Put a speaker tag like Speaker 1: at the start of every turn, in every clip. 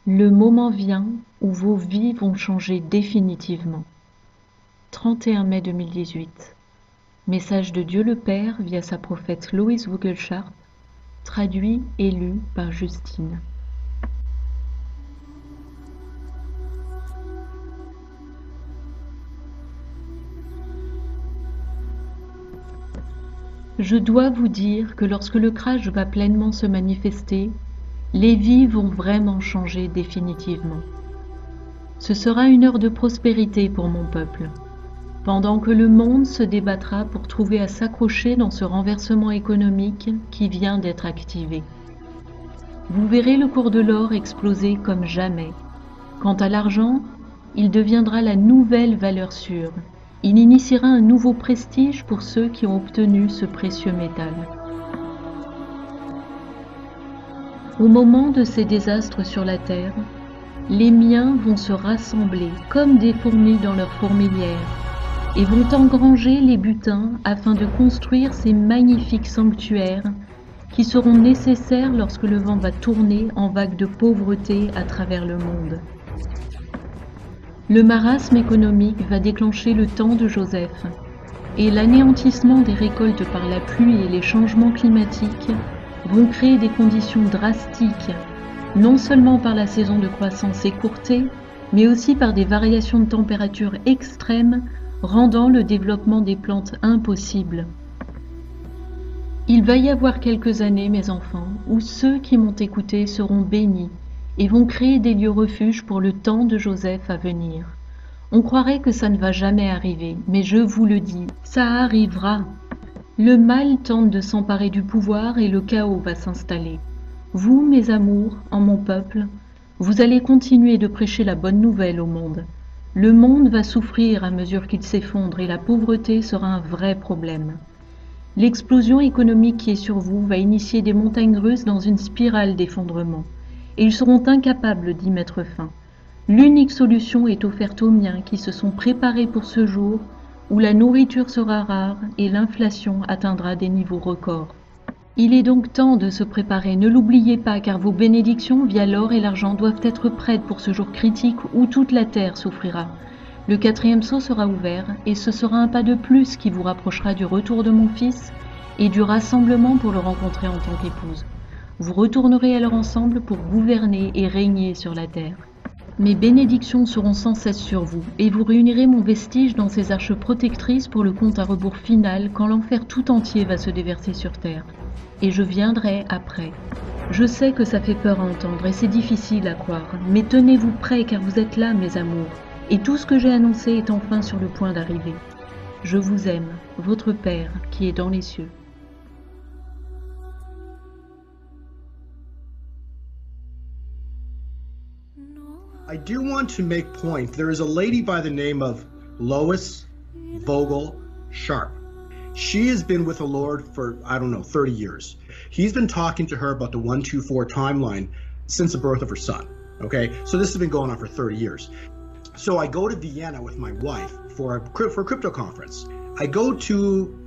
Speaker 1: Le moment vient où vos vies vont changer définitivement. 31 mai 2018. Message de Dieu le Père via sa prophète Loïse Vogelchardt, traduit et lu par Justine. Je dois vous dire que lorsque le crash va pleinement se manifester, les vies vont vraiment changer définitivement. Ce sera une heure de prospérité pour mon peuple, pendant que le monde se débattra pour trouver à s'accrocher dans ce renversement économique qui vient d'être activé. Vous verrez le cours de l'or exploser comme jamais. Quant à l'argent, il deviendra la nouvelle valeur sûre. Il initiera un nouveau prestige pour ceux qui ont obtenu ce précieux métal. Au moment de ces désastres sur la terre, les miens vont se rassembler comme des fourmis dans leur fourmilière et vont engranger les butins afin de construire ces magnifiques sanctuaires qui seront nécessaires lorsque le vent va tourner en vagues de pauvreté à travers le monde. Le marasme économique va déclencher le temps de Joseph, et l'anéantissement des récoltes par la pluie et les changements climatiques vont créer des conditions drastiques, non seulement par la saison de croissance écourtée, mais aussi par des variations de température extrêmes, rendant le développement des plantes impossible. Il va y avoir quelques années, mes enfants, où ceux qui m'ont écouté seront bénis et vont créer des lieux refuges pour le temps de Joseph à venir. On croirait que ça ne va jamais arriver, mais je vous le dis, ça arrivera. Le mal tente de s'emparer du pouvoir et le chaos va s'installer. Vous, mes amours, en mon peuple, vous allez continuer de prêcher la bonne nouvelle au monde. Le monde va souffrir à mesure qu'il s'effondre et la pauvreté sera un vrai problème. L'explosion économique qui est sur vous va initier des montagnes russes dans une spirale d'effondrement. Et ils seront incapables d'y mettre fin. L'unique solution est offerte aux miens qui se sont préparés pour ce jour où la nourriture sera rare et l'inflation atteindra des niveaux records. Il est donc temps de se préparer, ne l'oubliez pas, car vos bénédictions via l'or et l'argent doivent être prêtes pour ce jour critique où toute la terre souffrira. Le 4e sceau sera ouvert et ce sera un pas de plus qui vous rapprochera du retour de mon fils et du rassemblement pour le rencontrer en tant qu'épouse. Vous retournerez alors ensemble pour gouverner et régner sur la terre. Mes bénédictions seront sans cesse sur vous, et vous réunirez mon vestige dans ces arches protectrices pour le compte à rebours final quand l'enfer tout entier va se déverser sur terre. Et je viendrai après. Je sais que ça fait peur à entendre et c'est difficile à croire, mais tenez-vous prêts car vous êtes là, mes amours, et tout ce que j'ai annoncé est enfin sur le point d'arriver. Je vous aime, votre Père qui est dans les cieux.
Speaker 2: I do want to make point. There is a lady by the name of Lois Vogel Sharp. She has been with the Lord for, 30 years. He's been talking to her about the 124 timeline since the birth of her son. Okay, so this has been going on for 30 years. So I go to Vienna with my wife for a crypto conference. I go to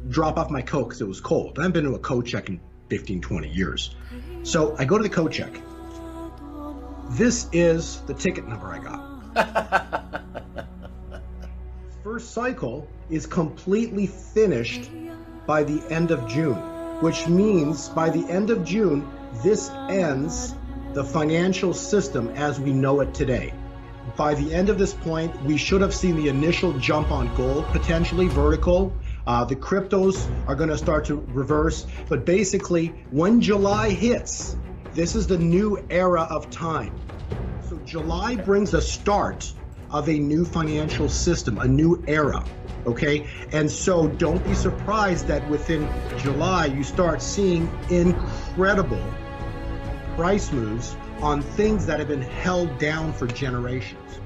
Speaker 2: drop off my coat because it was cold. I haven't been to a coat check in 15, 20 years. So I go to the coat check. This is the ticket number I got. First cycle is completely finished by the end of June, which means by the end of June, this ends the financial system as we know it today. By the end of this point, we should have seen the initial jump on gold, potentially vertical. The cryptos are going to start to reverse. But basically, when July hits, this is the new era of time. So July brings a start of a new financial system, a new era, okay? And so don't be surprised that within July, you start seeing incredible price moves on things that have been held down for generations.